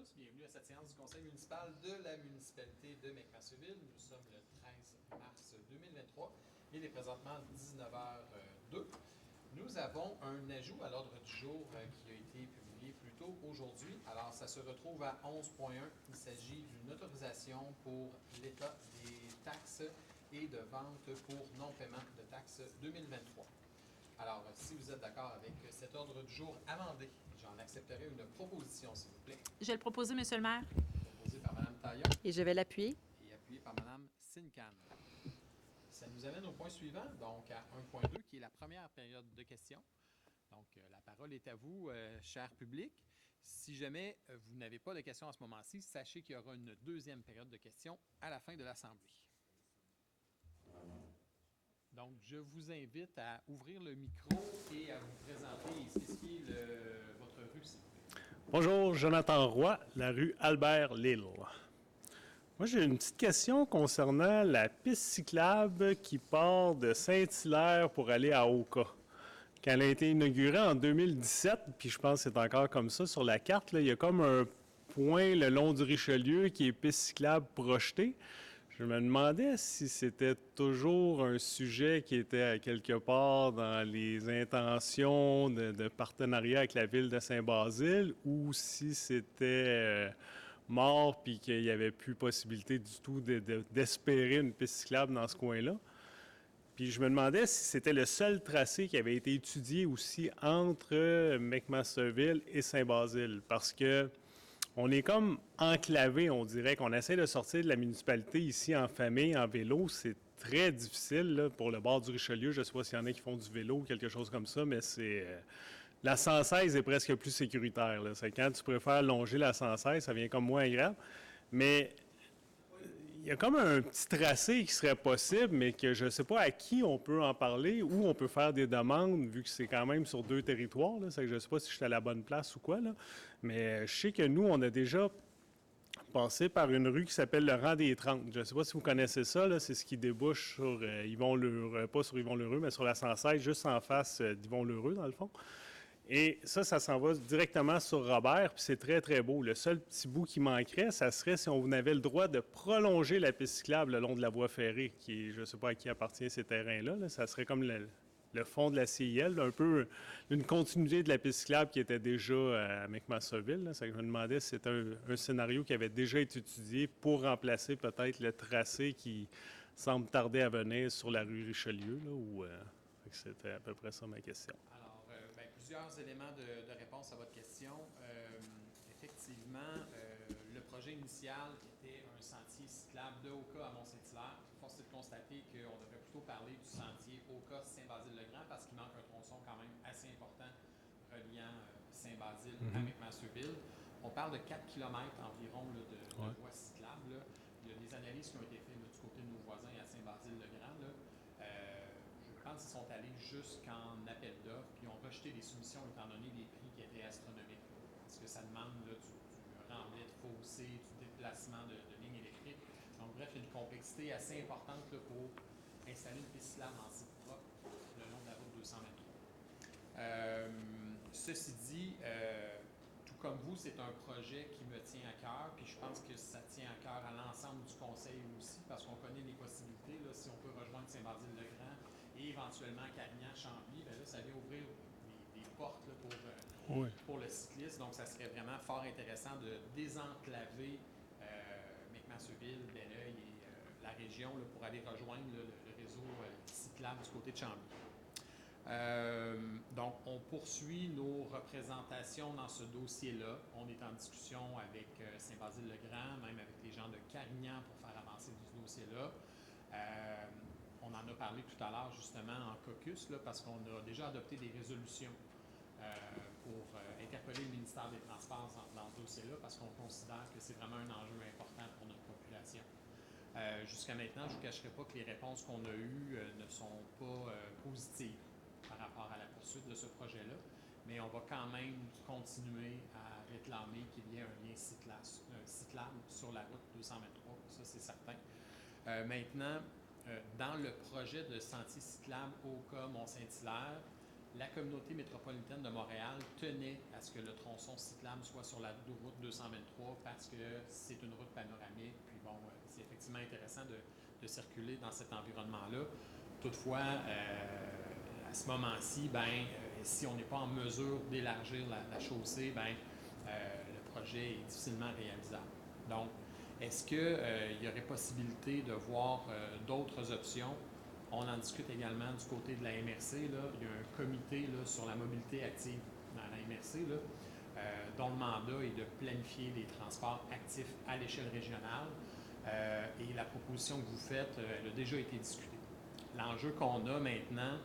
tous, bienvenue à cette séance du conseil municipal de la municipalité de McMasterville. Nous sommes le 13 mars 2023. Il est présentement 19h02. Nous avons un ajout à l'ordre du jour qui a été publié plus tôt aujourd'hui. Alors, ça se retrouve à 11.1. Il s'agit d'une autorisation pour l'état des taxes et de vente pour non-paiement de taxes 2023. Alors, si vous êtes d'accord avec cet ordre du jour amendé, j'en accepterai une proposition, s'il vous plaît. Je vais le proposer, Monsieur le maire. Proposée par Mme Taillon. Et je vais l'appuyer. Et appuyée par Mme Sincan. Ça nous amène au point suivant, donc à 1.2, qui est la première période de questions. Donc, la parole est à vous, cher public. Si jamais vous n'avez pas de questions à ce moment-ci, sachez qu'il y aura une deuxième période de questions à la fin de l'Assemblée. Donc, je vous invite à ouvrir le micro et à vous présenter et spécifier votre rue, s'il vous plaît. Bonjour, Jonathan Roy, la rue Albert-Lille. Moi, j'ai une petite question concernant la piste cyclable qui part de Saint-Hilaire pour aller à Oka. Quand elle a été inaugurée en 2017, puis je pense que c'est encore comme ça sur la carte, là, il y a comme un point le long du Richelieu qui est piste cyclable projetée. Je me demandais si c'était toujours un sujet qui était à quelque part dans les intentions de partenariat avec la ville de Saint-Basile ou si c'était mort puis qu'il n'y avait plus possibilité du tout d'espérer une piste cyclable dans ce coin-là. Puis je me demandais si c'était le seul tracé qui avait été étudié aussi entre McMasterville et Saint-Basile parce que on est comme enclavé, on dirait qu'on essaie de sortir de la municipalité ici en famille, en vélo. C'est très difficile là, pour le bord du Richelieu. Je ne sais pas s'il y en a qui font du vélo ou quelque chose comme ça, mais c'est la 116 est presque plus sécuritaire. Là. C'est quand tu préfères longer la 116, ça vient comme moins grave. Mais il y a comme un petit tracé qui serait possible, mais que je ne sais pas à qui on peut en parler, où on peut faire des demandes, vu que c'est quand même sur 2 territoires. Là. C'est que je ne sais pas si je suis à la bonne place ou quoi. Là. Mais je sais que nous, on a déjà passé par une rue qui s'appelle le Rang des 30. Je ne sais pas si vous connaissez ça. Là. C'est ce qui débouche sur Yvon-Lheureux, pas sur Yvon-Lheureux, mais sur la 116, juste en face d'Yvon-Lheureux, dans le fond. Et ça s'en va directement sur Robert, puis c'est très, très beau. Le seul petit bout qui manquerait, ça serait si on avait le droit de prolonger la piste cyclable le long de la voie ferrée, qui, je ne sais pas à qui appartient ces terrains-là. Là. Ça serait comme le fond de la CIL, un peu une continuité de la piste cyclable qui était déjà à McMasterville. Ça, je me demandais si c'était un scénario qui avait déjà été étudié pour remplacer peut-être le tracé qui semble tarder à venir sur la rue Richelieu. Là, c'était à peu près ça ma question. Plusieurs éléments de réponse à votre question. Effectivement, le projet initial qui était un sentier cyclable de Oka à Mont-Saint-Hilaire, force est de constater qu'on devrait plutôt parler du sentier Oka-Saint-Basile-le-Grand parce qu'il manque un tronçon quand même assez important reliant Saint-Basile à McMasterville. On parle de 4 km environ là, de voies cyclables. Là. Il y a des analyses qui ont été faites là, du côté de nos voisins à Saint-Basile-le-Grand. Je pense qu'ils sont allés jusqu'en appel d'offres puis ont rejeté les soumissions étant donné les prix qui étaient astronomiques. Parce que ça demande là, du remblai de fossé, du déplacement de lignes électriques. Donc, bref, il y a une complexité assez importante là, pour installer une piste cyclable en site propre le long de la route 223. Ceci dit, tout comme vous, c'est un projet qui me tient à cœur, puis je pense que ça tient à cœur à l'ensemble du conseil aussi, parce qu'on connaît les possibilités. Là, si on peut rejoindre Saint-Basile-le-Grand et éventuellement Carignan-Chambly, bien là, ça vient ouvrir des portes là, pour le cycliste. Donc, ça serait vraiment fort intéressant de désenclaver McMasterville, Belleuil et la région là, pour aller rejoindre là, le réseau cyclable du côté de Chambly. Donc, on poursuit nos représentations dans ce dossier-là. On est en discussion avec Saint-Basile-le-Grand, même avec les gens de Carignan pour faire avancer ce dossier-là. On en a parlé tout à l'heure, justement, en caucus, là, parce qu'on a déjà adopté des résolutions pour interpeller le ministère des Transports dans ce dossier-là, parce qu'on considère que c'est vraiment un enjeu important pour notre population. Jusqu'à maintenant, je ne vous cacherai pas que les réponses qu'on a eues ne sont pas positives par rapport à la poursuite de ce projet-là, mais on va quand même continuer à réclamer qu'il y ait un lien cyclable sur la route 223, ça c'est certain. Maintenant, dans le projet de sentier cyclable Oka Mont-Saint-Hilaire, La communauté métropolitaine de Montréal tenait à ce que le tronçon cyclable soit sur la route 223 parce que c'est une route panoramique. Puis bon, c'est effectivement intéressant de circuler dans cet environnement-là. Toutefois, à ce moment-ci, si on n'est pas en mesure d'élargir la chaussée, le projet est difficilement réalisable. Donc, est-ce qu'il y aurait possibilité de voir d'autres options? On en discute également du côté de la MRC. Là. Il y a un comité là, sur la mobilité active dans la MRC là, dont le mandat est de planifier les transports actifs à l'échelle régionale. Et la proposition que vous faites, elle a déjà été discutée. L'enjeu qu'on a maintenant,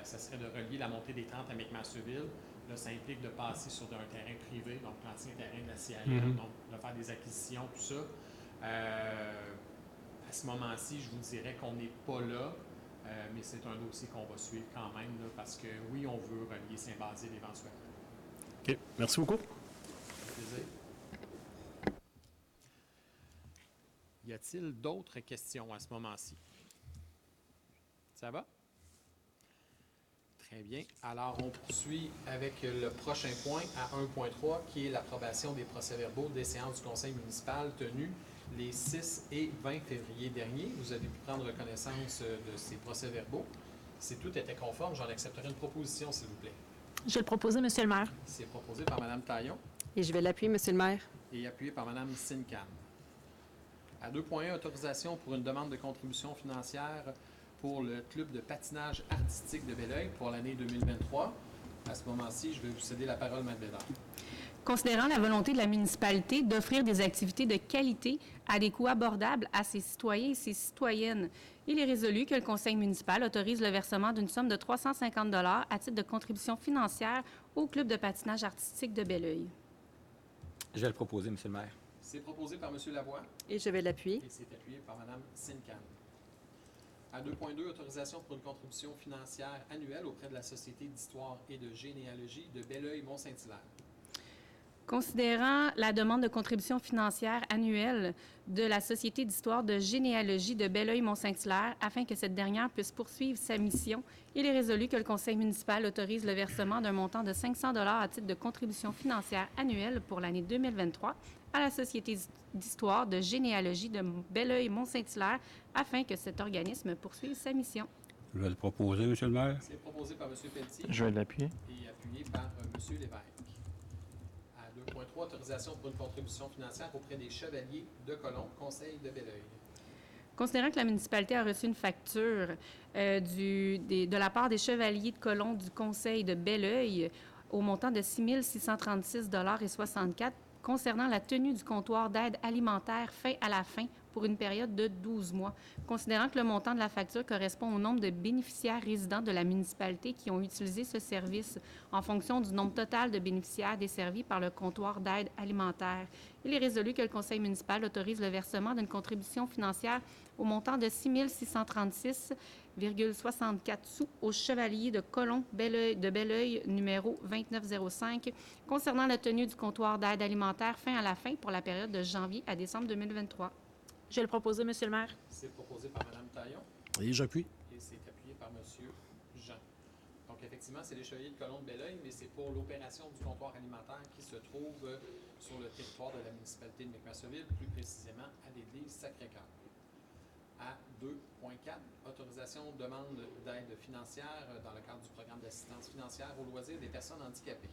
ça serait de relier la montée des 30 à McMasterville. Là, ça implique de passer sur un terrain privé, donc l'ancien terrain de la CIM, donc de faire des acquisitions, tout ça. À ce moment-ci, je vous dirais qu'on n'est pas là. Mais c'est un dossier qu'on va suivre quand même, là, parce que oui, on veut relier Saint-Basile éventuellement. OK. Merci beaucoup. Avec plaisir. Y a-t-il d'autres questions à ce moment-ci? Ça va? Très bien. Alors, on poursuit avec le prochain point à 1.3, qui est l'approbation des procès-verbaux des séances du conseil municipal tenues les 6 et 20 février dernier. Vous avez pu prendre connaissance de ces procès-verbaux. Si tout était conforme, j'en accepterai une proposition, s'il vous plaît. Je vais le proposer, Monsieur le maire. C'est proposé par Mme Taillon Et je vais l'appuyer, Monsieur le maire. et appuyé par Mme Sincan. À 2.1, autorisation pour une demande de contribution financière pour le club de patinage artistique de Belleuil pour l'année 2023. À ce moment-ci, je vais vous céder la parole, Mme Bédard. Considérant la volonté de la municipalité d'offrir des activités de qualité à des coûts abordables à ses citoyens et ses citoyennes, il est résolu que le conseil municipal autorise le versement d'une somme de 350 $ à titre de contribution financière au club de patinage artistique de Belleuil. Je vais le proposer, Monsieur le maire. C'est proposé par M. Lavoie Et je vais l'appuyer. et c'est appuyé par Mme Sincan. À 2.2, autorisation pour une contribution financière annuelle auprès de la Société d'histoire et de généalogie de Belleuil-Mont-Saint-Hilaire. Considérant la demande de contribution financière annuelle de la Société d'histoire de généalogie de Belleuil-Mont-Saint-Hilaire afin que cette dernière puisse poursuivre sa mission, il est résolu que le conseil municipal autorise le versement d'un montant de 500 $ à titre de contribution financière annuelle pour l'année 2023 à la Société d'histoire de généalogie de Belleuil-Mont-Saint-Hilaire afin que cet organisme poursuive sa mission. Je vais le proposer, Monsieur le maire. C'est proposé par M. Pelletier Je vais l'appuyer. et appuyé par M. Lévesque. À 2.3, autorisation pour une contribution financière auprès des Chevaliers de Colomb, Conseil de Belleuil. Considérant que la municipalité a reçu une facture de la part des Chevaliers de Colomb du Conseil de Belleuil au montant de 6 636,64 $ concernant la tenue du comptoir d'aide alimentaire fin à la fin pour une période de 12 mois. Considérant que le montant de la facture correspond au nombre de bénéficiaires résidents de la municipalité qui ont utilisé ce service en fonction du nombre total de bénéficiaires desservis par le comptoir d'aide alimentaire, il est résolu que le conseil municipal autorise le versement d'une contribution financière au montant de 6 636,64 sous au Chevalier de Colomb de Belleuil numéro 2905 concernant la tenue du comptoir d'aide alimentaire fin à la fin pour la période de janvier à décembre 2023. Je vais le proposer, Monsieur le maire. C'est proposé par Mme Taillon Et j'appuie. et c'est appuyé par M. Jean. Donc, effectivement, c'est les Chevaliers de Colomb de Belleuil, mais c'est pour l'opération du comptoir alimentaire qui se trouve sur le territoire de la municipalité de McMasterville, plus précisément à l'église Sacré-Cœur. À 2.4, autorisation demande d'aide financière dans le cadre du programme d'assistance financière aux loisirs des personnes handicapées.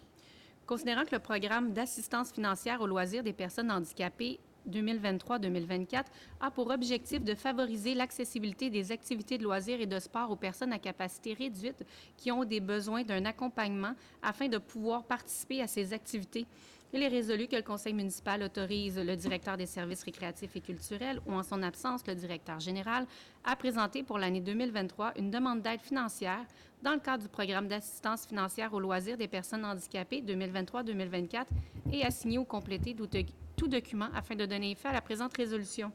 Considérant que le programme d'assistance financière aux loisirs des personnes handicapées 2023-2024 a pour objectif de favoriser l'accessibilité des activités de loisirs et de sport aux personnes à capacité réduite qui ont des besoins d'un accompagnement afin de pouvoir participer à ces activités. Il est résolu que le conseil municipal autorise le directeur des services récréatifs et culturels ou, en son absence, le directeur général, à présenter pour l'année 2023 une demande d'aide financière dans le cadre du programme d'assistance financière aux loisirs des personnes handicapées 2023-2024 et à signer ou compléter tout document afin de donner effet à la présente résolution.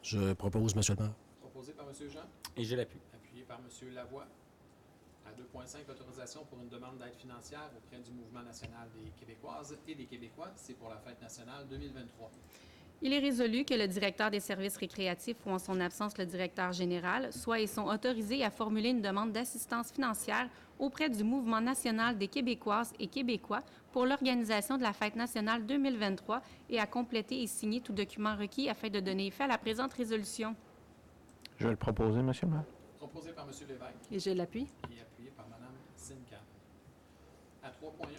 Je propose, Monsieur le maire. Proposé par M. Jean, Et je l'appuie. appuyé par M. Lavoie. À 2.5, autorisation pour une demande d'aide financière auprès du Mouvement national des Québécoises et des Québécois. C'est pour la fête nationale 2023. Il est résolu que le directeur des services récréatifs ou en son absence le directeur général soient et sont autorisés à formuler une demande d'assistance financière auprès du Mouvement national des Québécoises et Québécois pour l'organisation de la Fête nationale 2023 et à compléter et signer tout document requis afin de donner effet à la présente résolution. Je vais le proposer, Monsieur le maire. Proposé par M. Lévesque Et je l'appuie. et appuyé par Mme Sincan. À 3.1,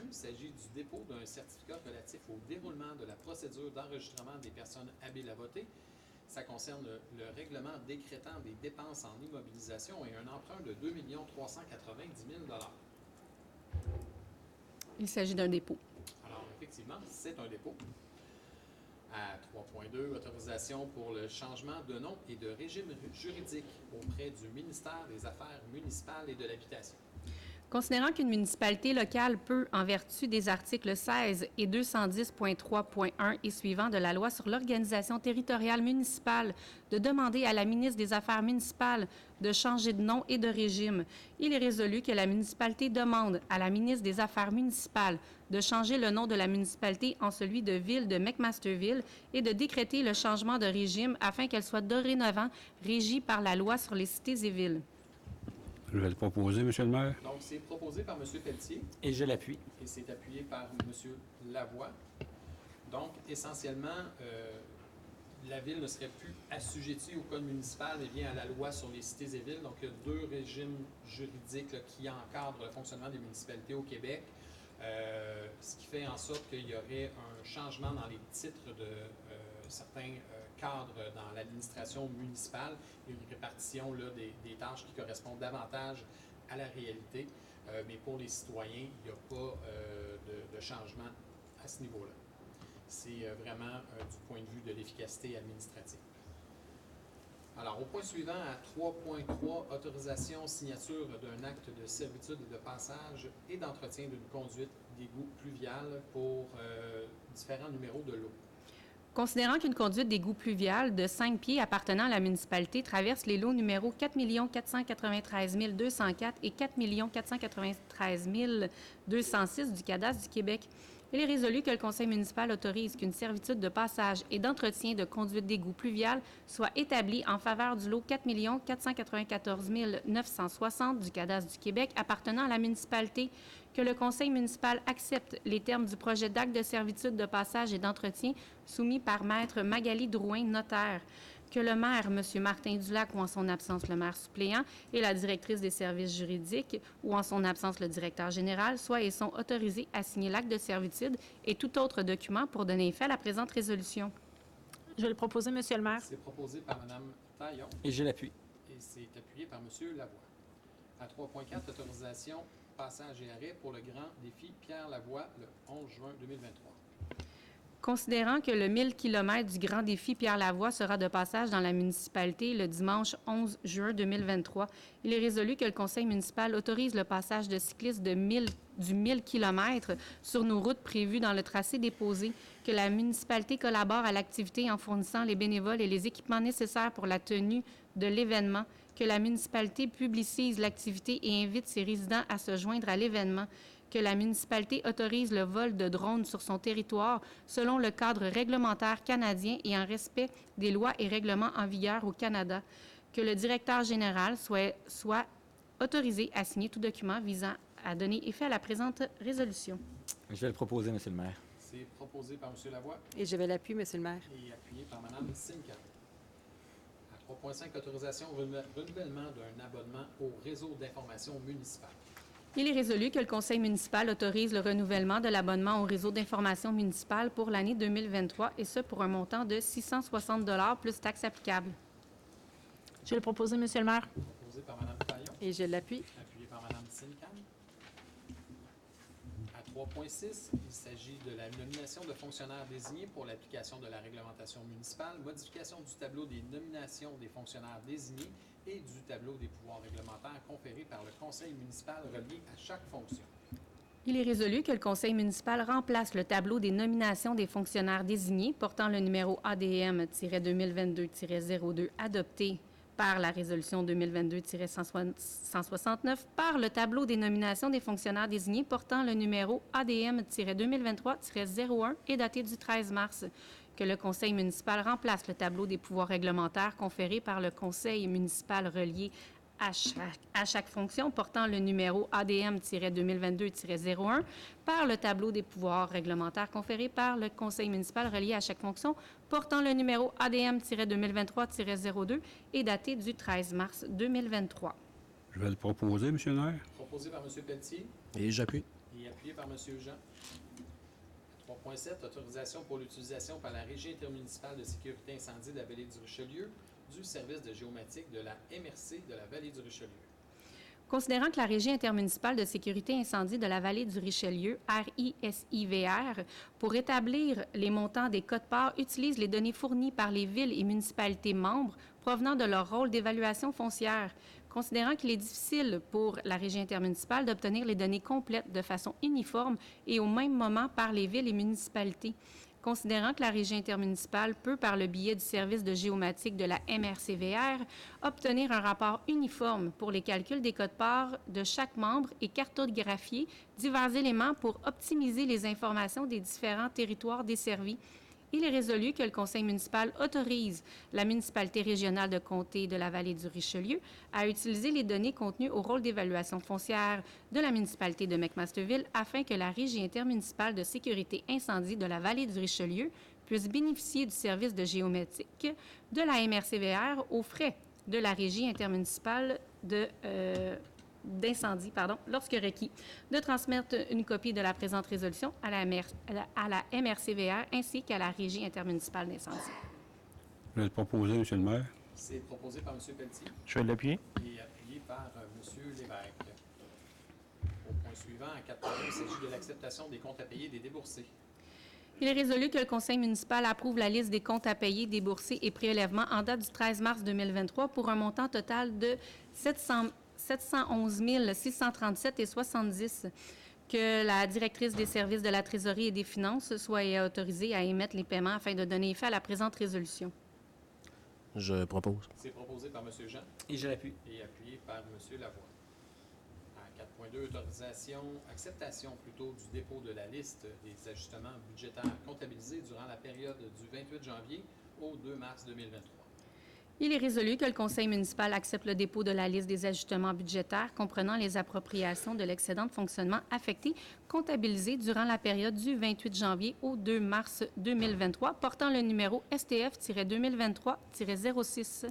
il s'agit du dépôt d'un certificat relatif au déroulement de la procédure d'enregistrement des personnes habiles à voter. Ça concerne le règlement décrétant des dépenses en immobilisation et un emprunt de 2 390 000 $. Il s'agit d'un dépôt. Alors, effectivement, c'est un dépôt. À 3.2, autorisation pour le changement de nom et de régime juridique auprès du ministère des Affaires municipales et de l'Habitation. Considérant qu'une municipalité locale peut, en vertu des articles 16 et 210.3.1 et suivants de la loi sur l'organisation territoriale municipale, de demander à la ministre des Affaires municipales de changer de nom et de régime, il est résolu que la municipalité demande à la ministre des Affaires municipales de changer le nom de la municipalité en celui de Ville de McMasterville et de décréter le changement de régime afin qu'elle soit dorénavant régie par la loi sur les cités et villes. Je vais le proposer, Monsieur le maire. Donc, c'est proposé par M. Pelletier Et je l'appuie. et c'est appuyé par M. Lavoie. Donc, essentiellement, la Ville ne serait plus assujettie au code municipal, mais bien à la loi sur les cités et villes. Donc, il y a deux régimes juridiques là, qui encadrent le fonctionnement des municipalités au Québec, ce qui fait en sorte qu'il y aurait un changement dans les titres de certains cadres dans l'administration municipale, une répartition là, des tâches qui correspondent davantage à la réalité. Mais pour les citoyens, il n'y a pas de changement à ce niveau-là. C'est vraiment du point de vue de l'efficacité administrative. Alors, au point suivant, à 3.3, autorisation, signature d'un acte de servitude et de passage et d'entretien d'une conduite d'égout pluvial pour différents numéros de l'eau. Considérant qu'une conduite d'égout pluvial de 5 pieds appartenant à la municipalité traverse les lots numéros 4 493 204 et 4 493 206 du cadastre du Québec, il est résolu que le conseil municipal autorise qu'une servitude de passage et d'entretien de conduite d'égout pluvial soit établie en faveur du lot 4 494 960 du cadastre du Québec appartenant à la municipalité, que le conseil municipal accepte les termes du projet d'acte de servitude de passage et d'entretien soumis par Maître Magali Drouin, notaire, que le maire, M. Martin Dulac, ou en son absence le maire suppléant, et la directrice des services juridiques, ou en son absence le directeur général, soient et sont autorisés à signer l'acte de servitude et tout autre document pour donner effet à la présente résolution. Je vais le proposer, Monsieur le maire. C'est proposé par Mme Taillon Et je l'appuie. et c'est appuyé par M. Lavoie. À 3.4, autorisation, passage et arrêt pour le grand défi Pierre Lavoie le 11 juin 2023. Considérant que le 1000 km du Grand Défi Pierre-Lavoie sera de passage dans la municipalité le dimanche 11 juin 2023, il est résolu que le conseil municipal autorise le passage de cyclistes du 1000 km sur nos routes prévues dans le tracé déposé, que la municipalité collabore à l'activité en fournissant les bénévoles et les équipements nécessaires pour la tenue de l'événement, que la municipalité publicise l'activité et invite ses résidents à se joindre à l'événement, que la municipalité autorise le vol de drones sur son territoire selon le cadre réglementaire canadien et en respect des lois et règlements en vigueur au Canada, que le directeur général soit autorisé à signer tout document visant à donner effet à la présente résolution. Je vais le proposer, Monsieur le maire. C'est proposé par M. Lavoie Et je vais l'appuyer, Monsieur le maire. et appuyé par Mme Sincan. À 3.5, autorisation renouvellement d'un abonnement au réseau d'information municipale. Il est résolu que le conseil municipal autorise le renouvellement de l'abonnement au réseau d'information municipale pour l'année 2023, et ce pour un montant de 660 $ plus taxes applicables. Je vais le proposer, Monsieur le maire. Proposé par Mme Taillon, Et je l'appuie. appuyé par Mme Sincan. À 3.6, il s'agit de la nomination de fonctionnaires désignés pour l'application de la réglementation municipale, modification du tableau des nominations des fonctionnaires désignés et du tableau des pouvoirs réglementaires conférés par le conseil municipal relié à chaque fonction. Il est résolu que le conseil municipal remplace le tableau des nominations des fonctionnaires désignés portant le numéro ADM-2022-02 adopté par la résolution 2022-169 par le tableau des nominations des fonctionnaires désignés portant le numéro ADM-2023-01 et daté du 13 mars, que le conseil municipal remplace le tableau des pouvoirs réglementaires conférés par le conseil municipal relié à chaque fonction portant le numéro ADM-2022-01 par le tableau des pouvoirs réglementaires conférés par le conseil municipal relié à chaque fonction portant le numéro ADM-2023-02 et daté du 13 mars 2023. Je vais le proposer, Monsieur le maire. Proposé par M. Pelletier Et j'appuie. et appuyé par M. Jean. 3.7, autorisation pour l'utilisation par la Régie intermunicipale de sécurité incendie de la Vallée du Richelieu du service de géomatique de la MRC de la Vallée du Richelieu. Considérant que la Régie intermunicipale de sécurité incendie de la Vallée du Richelieu, RISIVR, pour établir les montants des quotes-parts, utilise les données fournies par les villes et municipalités membres provenant de leur rôle d'évaluation foncière. Considérant qu'il est difficile pour la Régie intermunicipale d'obtenir les données complètes de façon uniforme et au même moment par les villes et municipalités. Considérant que la Régie intermunicipale peut, par le biais du service de géomatique de la MRCVR, obtenir un rapport uniforme pour les calculs des quotes-parts de chaque membre et cartographier divers éléments pour optimiser les informations des différents territoires desservis. Il est résolu que le conseil municipal autorise la municipalité régionale de comté de la Vallée du Richelieu à utiliser les données contenues au rôle d'évaluation foncière de la municipalité de McMasterville afin que la Régie intermunicipale de sécurité incendie de la Vallée du Richelieu puisse bénéficier du service de géométrique de la MRCVR aux frais de la Régie intermunicipale d'incendie, lorsque requis, de transmettre une copie de la présente résolution à la MRCVR ainsi qu'à la Régie intermunicipale d'incendie. Je vais le proposer, Monsieur le maire. C'est proposé par M. Pelletier Je vais l'appuyer. et appuyé par M. Lévesque. Au point suivant, à 4.1, il s'agit de l'acceptation des comptes à payer et des déboursés. Il est résolu que le conseil municipal approuve la liste des comptes à payer, déboursés et prélèvements en date du 13 mars 2023 pour un montant total de 711 637,70 que la directrice des services de la trésorerie et des finances soit autorisée à émettre les paiements afin de donner effet à la présente résolution. Je propose. C'est proposé par M. Jean Et je l'appuie. et appuyé par M. Lavoie. À 4.2, acceptation plutôt du dépôt de la liste des ajustements budgétaires comptabilisés durant la période du 28 janvier au 2 mars 2023. Il est résolu que le conseil municipal accepte le dépôt de la liste des ajustements budgétaires comprenant les appropriations de l'excédent de fonctionnement affecté comptabilisé durant la période du 28 janvier au 2 mars 2023 portant le numéro STF-2023-06.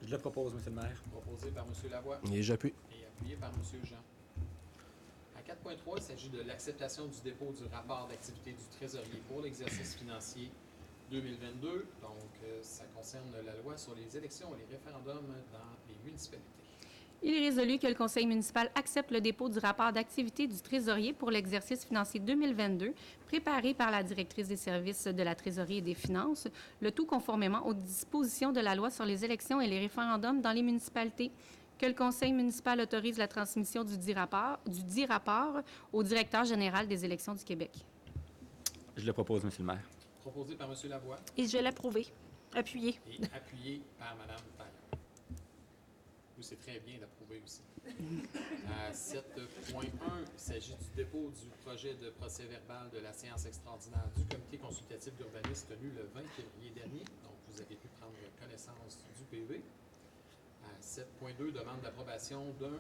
Je le propose, Monsieur le maire. Proposé par M. Lavoie Et j'appuie. et appuyé par M. Jean. À 4.3, il s'agit de l'acceptation du dépôt du rapport d'activité du trésorier pour l'exercice financier 2022. Donc, ça concerne la loi sur les élections et les référendums dans les municipalités. Il est résolu que le conseil municipal accepte le dépôt du rapport d'activité du trésorier pour l'exercice financier 2022 préparé par la directrice des services de la trésorerie et des finances, le tout conformément aux dispositions de la loi sur les élections et les référendums dans les municipalités. Que le conseil municipal autorise la transmission du dit rapport au directeur général des élections du Québec. Je le propose, Monsieur le maire. Proposé par M. Lavoie Et je vais l'approuver. Appuyer. et appuyé par Mme Taillon. Oui, c'est très bien d'approuver aussi. À 7.1, il s'agit du dépôt du projet de procès-verbal de la séance extraordinaire du comité consultatif d'urbanisme tenue le 20 février dernier. Donc, vous avez pu prendre connaissance du PV. À 7.2, demande d'approbation d'un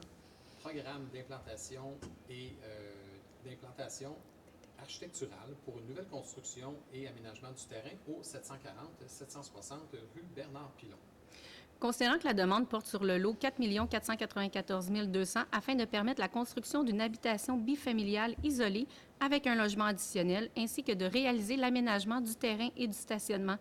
programme d'implantation et d'implantation architecturale pour une nouvelle construction et aménagement du terrain au 740-760 rue Bernard-Pilon. Considérant que la demande porte sur le lot 4 494 200 afin de permettre la construction d'une habitation bifamiliale isolée avec un logement additionnel, ainsi que de réaliser l'aménagement du terrain et du stationnement.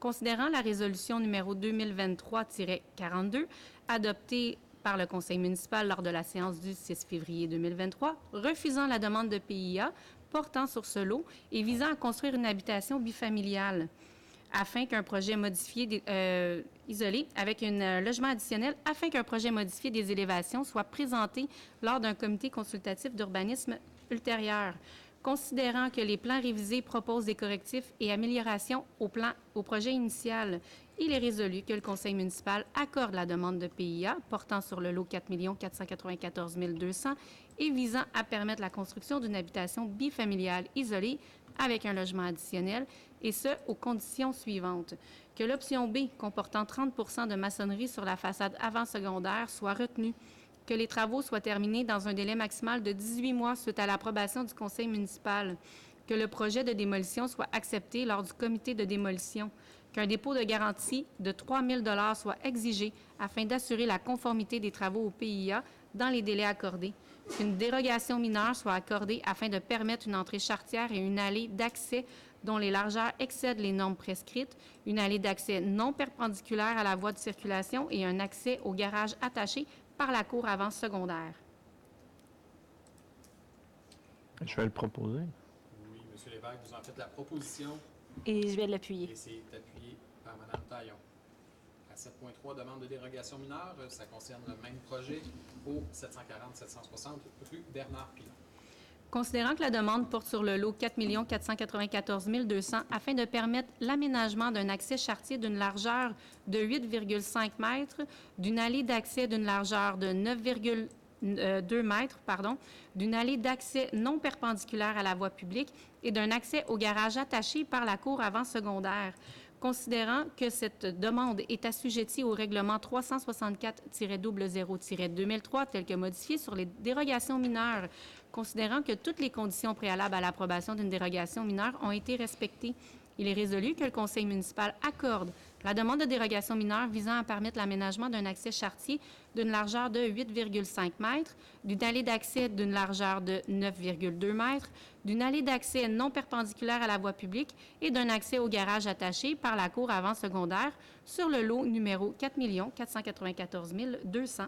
Considérant la résolution numéro 2023-42, adoptée par le conseil municipal lors de la séance du 6 février 2023, refusant la demande de PIA portant sur ce lot et visant à construire une habitation bifamiliale afin qu'un projet modifié isolé avec un logement additionnel afin qu'un projet modifié des élévations soit présenté lors d'un comité consultatif d'urbanisme ultérieur. Considérant que les plans révisés proposent des correctifs et améliorations au projet initial, il est résolu que le conseil municipal accorde la demande de PIA portant sur le lot 4 494 200 et visant à permettre la construction d'une habitation bifamiliale isolée avec un logement additionnel et ce, aux conditions suivantes. Que l'option B, comportant 30 % de maçonnerie sur la façade avant-secondaire, soit retenue. Que les travaux soient terminés dans un délai maximal de 18 mois suite à l'approbation du conseil municipal. Que le projet de démolition soit accepté lors du comité de démolition. Qu'un dépôt de garantie de 3 000 $ soit exigé afin d'assurer la conformité des travaux au PIA dans les délais accordés. Qu'une dérogation mineure soit accordée afin de permettre une entrée charretière et une allée d'accès dont les largeurs excèdent les normes prescrites, une allée d'accès non perpendiculaire à la voie de circulation et un accès au garage attaché par la cour avant secondaire. Je vais le proposer. Oui, M. Lévesque, vous en faites la proposition Et je vais l'appuyer. et c'est appuyé par Mme Taillon. À 7.3, demande de dérogation mineure, ça concerne le même projet au 740-760 rue Bernard-Pilon. Considérant que la demande porte sur le lot 4 494 200 afin de permettre l'aménagement d'un accès charretier d'une largeur de 8,5 mètres, d'une allée d'accès d'une largeur de 9,2 mètres, d'une allée d'accès non perpendiculaire à la voie publique et d'un accès au garage attaché par la cour avant secondaire. Considérant que cette demande est assujettie au règlement 364-00-2003 tel que modifié sur les dérogations mineures, considérant que toutes les conditions préalables à l'approbation d'une dérogation mineure ont été respectées, il est résolu que le conseil municipal accorde la demande de dérogation mineure visant à permettre l'aménagement d'un accès charretier d'une largeur de 8,5 mètres, d'une allée d'accès d'une largeur de 9,2 mètres, d'une allée d'accès non perpendiculaire à la voie publique et d'un accès au garage attaché par la cour avant secondaire sur le lot numéro 4 494 200.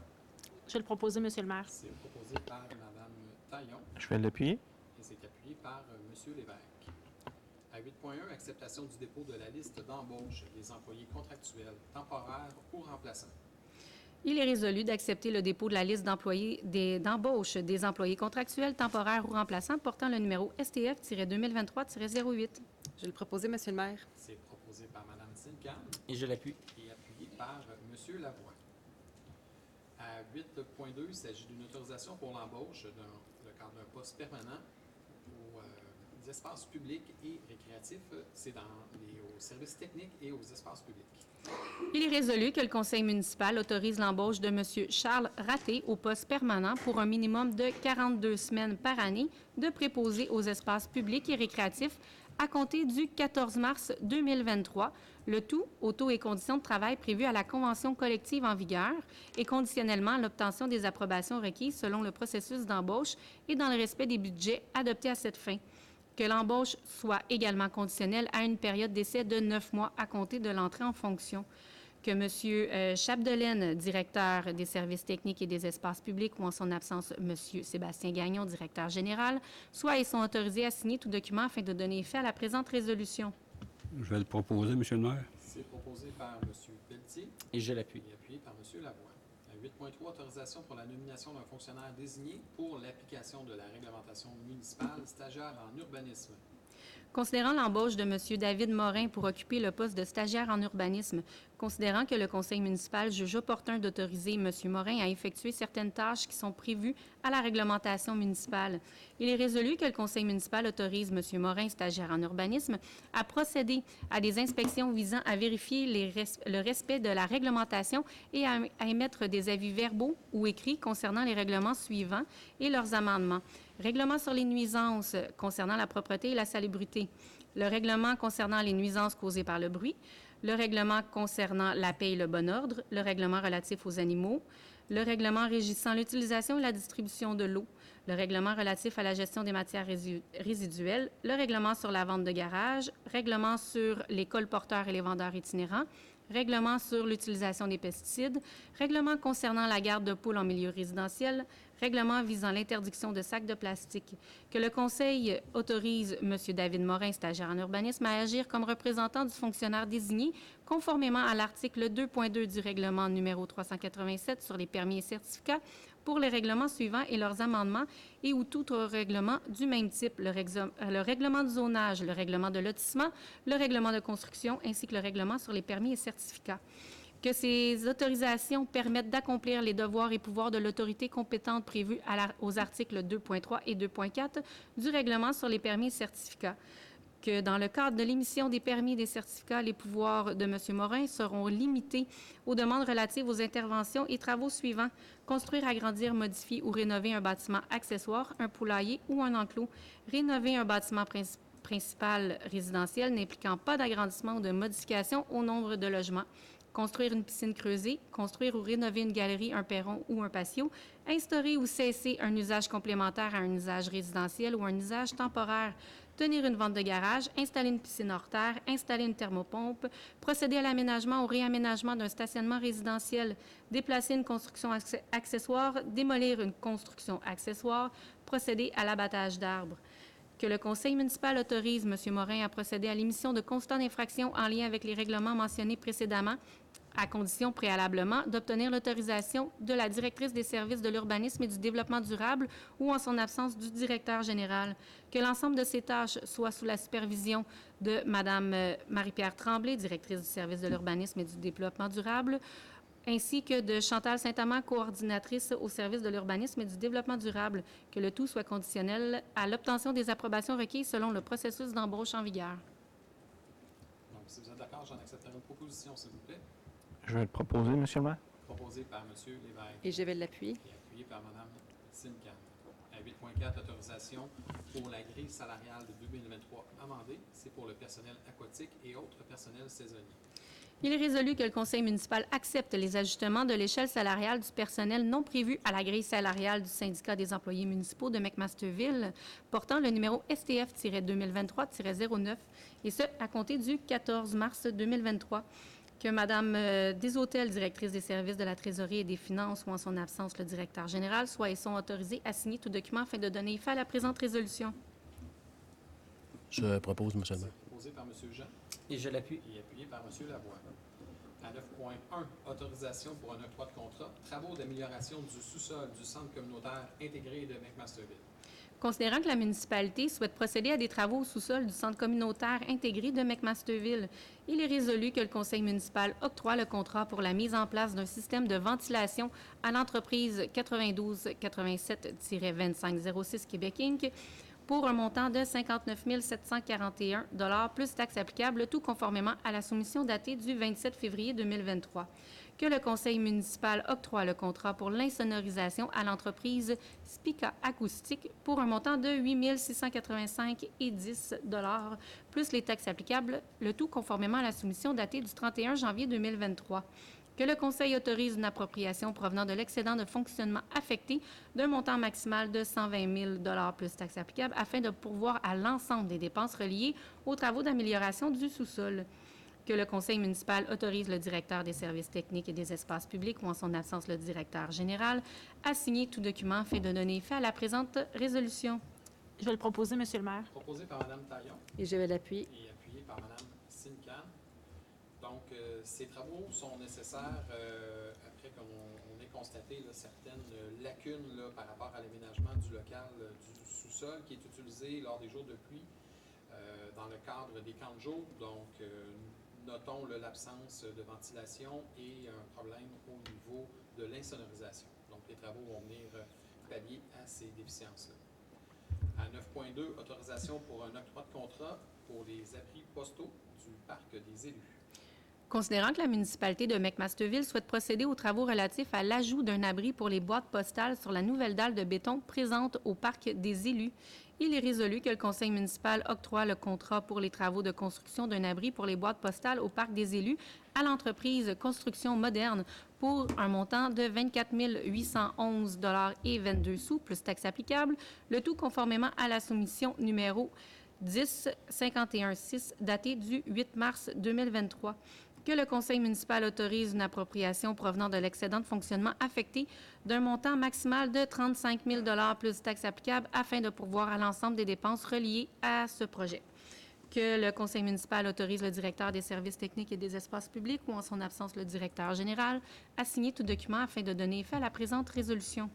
Je vais le proposer, M. le maire. C'est proposé par Mme Taillon Je vais l'appuyer. et c'est appuyé par M. Lévesque. À 8.1, acceptation du dépôt de la liste d'embauche des employés contractuels, temporaires ou remplaçants. Il est résolu d'accepter le dépôt de la liste d'embauche des employés contractuels, temporaires ou remplaçants portant le numéro STF-2023-08. Je vais le proposer, M. le maire. C'est proposé par Mme Silcan Et je l'appuie. et appuyé par M. Lavoie. À 8.2, il s'agit d'une autorisation pour l'embauche dans le cadre d'un poste permanent aux espaces publics et récréatifs. C'est aux services techniques et aux espaces publics. Il est résolu que le conseil municipal autorise l'embauche de M. Charles Raté au poste permanent pour un minimum de 42 semaines par année de préposé aux espaces publics et récréatifs à compter du 14 mars 2023, le tout aux taux et conditions de travail prévus à la convention collective en vigueur et conditionnellement à l'obtention des approbations requises selon le processus d'embauche et dans le respect des budgets adoptés à cette fin. Que l'embauche soit également conditionnelle à une période d'essai de 9 mois à compter de l'entrée en fonction. Que M. Chapdelaine, directeur des services techniques et des espaces publics, ou en son absence, M. Sébastien Gagnon, directeur général, soient et sont autorisés à signer tout document afin de donner effet à la présente résolution. Je vais le proposer, M. le maire. C'est proposé par M. Pelletier Et je l'appuie. et appuyé par M. Lavoie. À 8.3, autorisation pour la nomination d'un fonctionnaire désigné pour l'application de la réglementation municipale, stagiaire en urbanisme. Considérant l'embauche de M. David Morin pour occuper le poste de stagiaire en urbanisme, considérant que le conseil municipal juge opportun d'autoriser M. Morin à effectuer certaines tâches qui sont prévues à la réglementation municipale, il est résolu que le conseil municipal autorise M. Morin, stagiaire en urbanisme, à procéder à des inspections visant à vérifier le respect de la réglementation et à émettre des avis verbaux ou écrits concernant les règlements suivants et leurs amendements. Règlement sur les nuisances concernant la propreté et la salubrité, le règlement concernant les nuisances causées par le bruit, le règlement concernant la paix et le bon ordre, le règlement relatif aux animaux, le règlement régissant l'utilisation et la distribution de l'eau, le règlement relatif à la gestion des matières résiduelles, le règlement sur la vente de garage, règlement sur les colporteurs et les vendeurs itinérants, règlement sur l'utilisation des pesticides, règlement concernant la garde de poules en milieu résidentiel, règlement visant l'interdiction de sacs de plastique. Que le Conseil autorise M. David Morin, stagiaire en urbanisme, à agir comme représentant du fonctionnaire désigné conformément à l'article 2.2 du règlement numéro 387 sur les permis et certificats pour les règlements suivants et leurs amendements et ou tout autre règlement du même type, le règlement de zonage, le règlement de lotissement, le règlement de construction ainsi que le règlement sur les permis et certificats. Que ces autorisations permettent d'accomplir les devoirs et pouvoirs de l'autorité compétente prévus aux articles 2.3 et 2.4 du règlement sur les permis et certificats. que dans le cadre de l'émission des permis et des certificats, les pouvoirs de M. Morin seront limités aux demandes relatives aux interventions et travaux suivants: construire, agrandir, modifier ou rénover un bâtiment accessoire, un poulailler ou un enclos, rénover un bâtiment principal résidentiel n'impliquant pas d'agrandissement ou de modification au nombre de logements, construire une piscine creusée, construire ou rénover une galerie, un perron ou un patio, instaurer ou cesser un usage complémentaire à un usage résidentiel ou un usage temporaire, tenir une vente de garage, installer une piscine hors terre, installer une thermopompe, procéder à l'aménagement ou réaménagement d'un stationnement résidentiel, déplacer une construction accessoire, démolir une construction accessoire, procéder à l'abattage d'arbres. Que le conseil municipal autorise M. Morin à procéder à l'émission de constats d'infraction en lien avec les règlements mentionnés précédemment, à condition préalablement d'obtenir l'autorisation de la directrice des services de l'urbanisme et du développement durable ou en son absence du directeur général. Que l'ensemble de ces tâches soit sous la supervision de Mme Marie-Pierre Tremblay, directrice du service de l'urbanisme et du développement durable, ainsi que de Chantal Saint-Amand, coordinatrice au service de l'urbanisme et du développement durable. Que le tout soit conditionnel à l'obtention des approbations requises selon le processus d'embauche en vigueur. Donc, si vous êtes d'accord, j'en accepterai une proposition, s'il vous plaît. Je vais le proposer, Monsieur le maire. Proposée par M. Lévesque Et je vais l'appuyer. et appuyée par Mme Simcan. À 8.4, autorisation pour la grille salariale de 2023 amendée. C'est pour le personnel aquatique et autres personnels saisonniers. Il est résolu que le conseil municipal accepte les ajustements de l'échelle salariale du personnel non prévus à la grille salariale du syndicat des employés municipaux de McMasterville, portant le numéro STF-2023-09, et ce, à compter du 14 mars 2023. Que Mme Deshôtels, directrice des services de la trésorerie et des finances, ou en son absence, le directeur général, soient et sont autorisés à signer tout document afin de donner effet à la présente résolution. Je propose, Monsieur le maire. Proposé par M. Jean Et je l'appuie. et appuyé par M. Lavoie. À 9.1, autorisation pour un octroi de contrat, travaux d'amélioration du sous-sol du centre communautaire intégré de McMasterville. Considérant que la municipalité souhaite procéder à des travaux au sous-sol du centre communautaire intégré de McMasterville, il est résolu que le conseil municipal octroie le contrat pour la mise en place d'un système de ventilation à l'entreprise 9287-2506 Québec Inc. pour un montant de 59 741 $ plus taxes applicables, tout conformément à la soumission datée du 27 février 2023. Que le conseil municipal octroie le contrat pour l'insonorisation à l'entreprise Spica Acoustique pour un montant de 8 685,10 $ plus les taxes applicables, le tout conformément à la soumission datée du 31 janvier 2023. Que le conseil autorise une appropriation provenant de l'excédent de fonctionnement affecté d'un montant maximal de 120 000 $ plus taxes applicables afin de pourvoir à l'ensemble des dépenses reliées aux travaux d'amélioration du sous-sol. Que le conseil municipal autorise le directeur des services techniques et des espaces publics ou en son absence le directeur général à signer tout document afin de donner effet à la présente résolution. Je vais le proposer, Monsieur le maire. Proposé par Mme Taillon Et je vais l'appuyer. et appuyé par Mme Simcan. Donc, ces travaux sont nécessaires après qu'on ait constaté là, certaines lacunes là, par rapport à l'aménagement du local du sous-sol qui est utilisé lors des jours de pluie dans le cadre des camps de jour. Donc, notons l'absence de ventilation et un problème au niveau de l'insonorisation. Donc, les travaux vont venir pallier à ces déficiences-là. À 9.2, autorisation pour un octroi de contrat pour les abris postaux du parc des élus. Considérant que la municipalité de McMasterville souhaite procéder aux travaux relatifs à l'ajout d'un abri pour les boîtes postales sur la nouvelle dalle de béton présente au parc des élus, il est résolu que le conseil municipal octroie le contrat pour les travaux de construction d'un abri pour les boîtes postales au parc des élus à l'entreprise Construction Moderne pour un montant de 24 811 $ et 22 sous plus taxes applicables, le tout conformément à la soumission numéro 10-51-6 datée du 8 mars 2023. Que le conseil municipal autorise une appropriation provenant de l'excédent de fonctionnement affecté d'un montant maximal de 35 000 $ plus taxes applicables afin de pourvoir à l'ensemble des dépenses reliées à ce projet. Que le conseil municipal autorise le directeur des services techniques et des espaces publics ou en son absence le directeur général à signer tout document afin de donner effet à la présente résolution.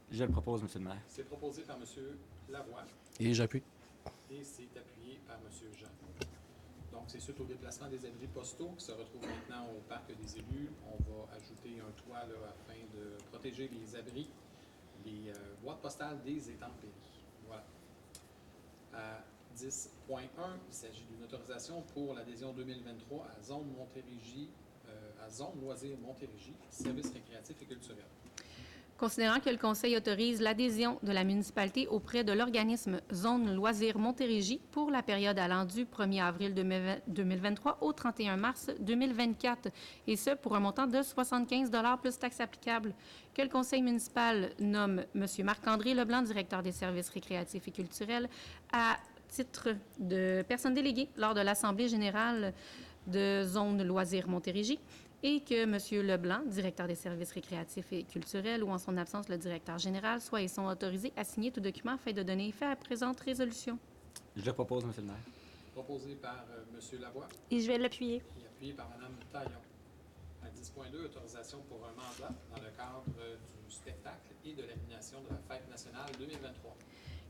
Je le propose, Monsieur le maire. C'est proposé par M. Lavoie Et j'appuie. et c'est appuyé par M. Jean. Donc, c'est suite au déplacement des abris postaux qui se retrouvent maintenant au parc des élus. On va ajouter un toit là, afin de protéger les abris, les boîtes postales des intempéries. Voilà. À 10.1, il s'agit d'une autorisation pour l'adhésion 2023 à Zone Montérégie, à Zone Loisirs Montérégie, services récréatifs et culturels. Considérant que le Conseil autorise l'adhésion de la municipalité auprès de l'organisme Zone Loisirs Montérégie pour la période allant du 1er avril 2023 au 31 mars 2024, et ce pour un montant de 75 $ plus taxes applicables, que le Conseil municipal nomme M. Marc-André Leblanc, directeur des services récréatifs et culturels, à titre de personne déléguée lors de l'Assemblée générale de Zone Loisirs Montérégie, et que M. Leblanc, directeur des services récréatifs et culturels, ou en son absence le directeur général, soit et sont autorisés à signer tout document afin de donner effet à la présente résolution. Je le propose, Monsieur le maire. Proposé par M. Lavoie Et je vais l'appuyer. et appuyé par Mme Taillon. À 10.2, autorisation pour un mandat dans le cadre du spectacle et de l'animation de la Fête nationale 2023.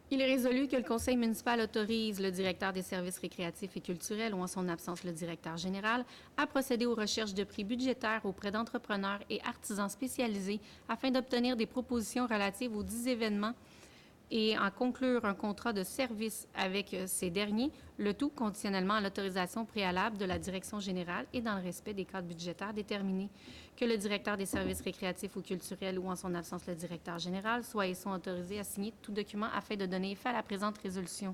Il est résolu que le Conseil municipal autorise le directeur des services récréatifs et culturels, ou en son absence le directeur général, à procéder aux recherches de prix budgétaires auprès d'entrepreneurs et artisans spécialisés afin d'obtenir des propositions relatives aux 10 événements et en conclure un contrat de service avec ces derniers, le tout conditionnellement à l'autorisation préalable de la direction générale et dans le respect des cadres budgétaires déterminés. Que le directeur des services récréatifs ou culturels, ou en son absence le directeur général, soit et sont autorisés à signer tout document afin de donner effet à la présente résolution.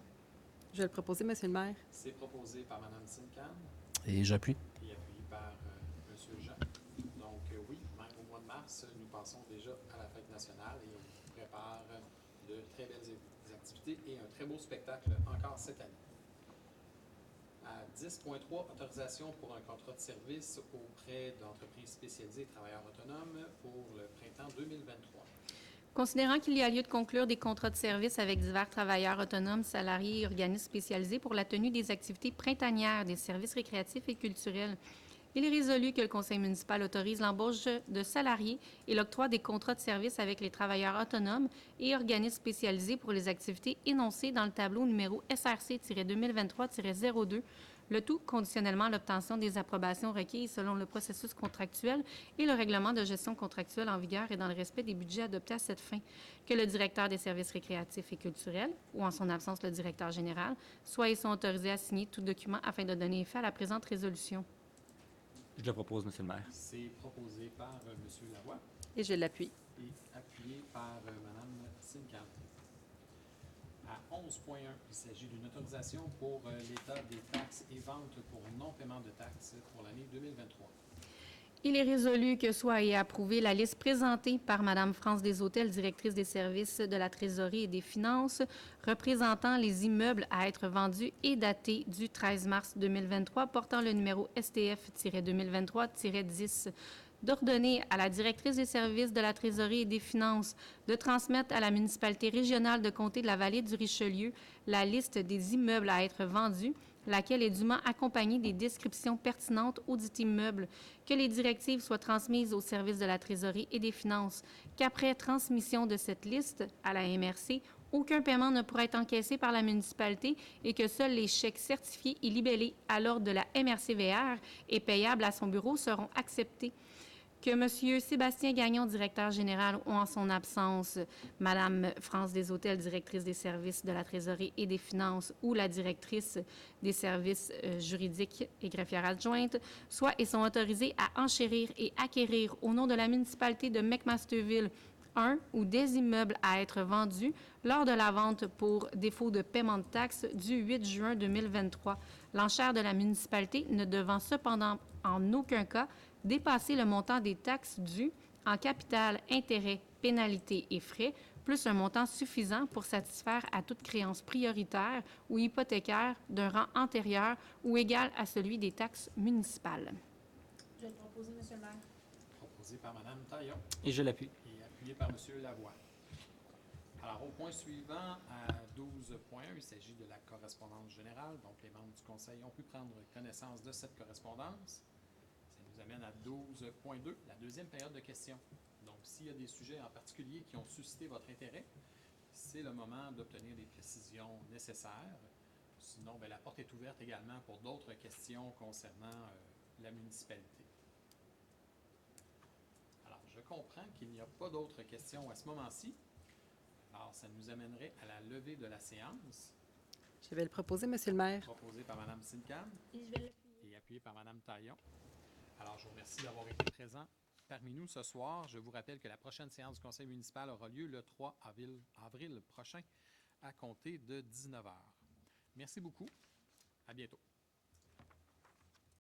Je vais le proposer, Monsieur le maire. C'est proposé par Mme Sincan Et j'appuie. et appuyé par M. Jean. Donc, oui, même au mois de mars, nous passons déjà à la Fête nationale et on prépare de très belles activités et un très beau spectacle encore cette année. À 10.3, autorisation pour un contrat de service auprès d'entreprises spécialisées et travailleurs autonomes pour le printemps 2023. Considérant qu'il y a lieu de conclure des contrats de service avec divers travailleurs autonomes, salariés et organismes spécialisés pour la tenue des activités printanières des services récréatifs et culturels, il est résolu que le Conseil municipal autorise l'embauche de salariés et l'octroi des contrats de service avec les travailleurs autonomes et organismes spécialisés pour les activités énoncées dans le tableau numéro SRC-2023-02, le tout conditionnellement à l'obtention des approbations requises selon le processus contractuel et le règlement de gestion contractuelle en vigueur et dans le respect des budgets adoptés à cette fin, que le directeur des services récréatifs et culturels, ou en son absence le directeur général, soit et sont autorisés à signer tout document afin de donner effet à la présente résolution. Je le propose, Monsieur le maire. C'est proposé par M. Lavoie Et je l'appuie. et appuyé par Mme Sincan. À 11.1, il s'agit d'une autorisation pour l'état des taxes et ventes pour non-paiement de taxes pour l'année 2023. Il est résolu que soit et approuvé la liste présentée par Mme France Deshôtels, directrice des services de la Trésorerie et des Finances, représentant les immeubles à être vendus et datés du 13 mars 2023, portant le numéro STF-2023-10, d'ordonner à la directrice des services de la Trésorerie et des Finances de transmettre à la municipalité régionale de comté de la Vallée du Richelieu la liste des immeubles à être vendus, laquelle est dûment accompagnée des descriptions pertinentes audit immeubles, que les directives soient transmises au service de la Trésorerie et des Finances, qu'après transmission de cette liste à la MRC, aucun paiement ne pourra être encaissé par la municipalité et que seuls les chèques certifiés et libellés à l'ordre de la MRC-VR et payables à son bureau seront acceptés. Que M. Sébastien Gagnon, directeur général, ou en son absence, Mme France Deshôtels, directrice des services de la Trésorerie et des Finances, ou la directrice des services juridiques et greffière adjointe, soient et sont autorisés à enchérir et acquérir au nom de la municipalité de McMasterville un ou des immeubles à être vendus lors de la vente pour défaut de paiement de taxes du 8 juin 2023. L'enchère de la municipalité ne devant cependant en aucun cas dépasser le montant des taxes dues en capital, intérêts, pénalités et frais, plus un montant suffisant pour satisfaire à toute créance prioritaire ou hypothécaire d'un rang antérieur ou égal à celui des taxes municipales. Je vais le proposer, Monsieur le maire. Proposé par Mme Taillon Et je l'appuie. et appuyé par M. Lavoie. Alors, au point suivant, à 12.1, il s'agit de la correspondance générale. Donc, les membres du Conseil ont pu prendre connaissance de cette correspondance. Ça nous amène à 12.2, la deuxième période de questions. Donc, s'il y a des sujets en particulier qui ont suscité votre intérêt, c'est le moment d'obtenir des précisions nécessaires. Sinon, bien, la porte est ouverte également pour d'autres questions concernant la municipalité. Alors, je comprends qu'il n'y a pas d'autres questions à ce moment-ci. Alors, ça nous amènerait à la levée de la séance. Je vais le proposer, Monsieur le maire. Proposé par Mme Sincam Et je vais l'appuyer. et appuyé par Mme Taillon. Alors, je vous remercie d'avoir été présent parmi nous ce soir. Je vous rappelle que la prochaine séance du conseil municipal aura lieu le 3 avril prochain à compter de 19h. Merci beaucoup. À bientôt.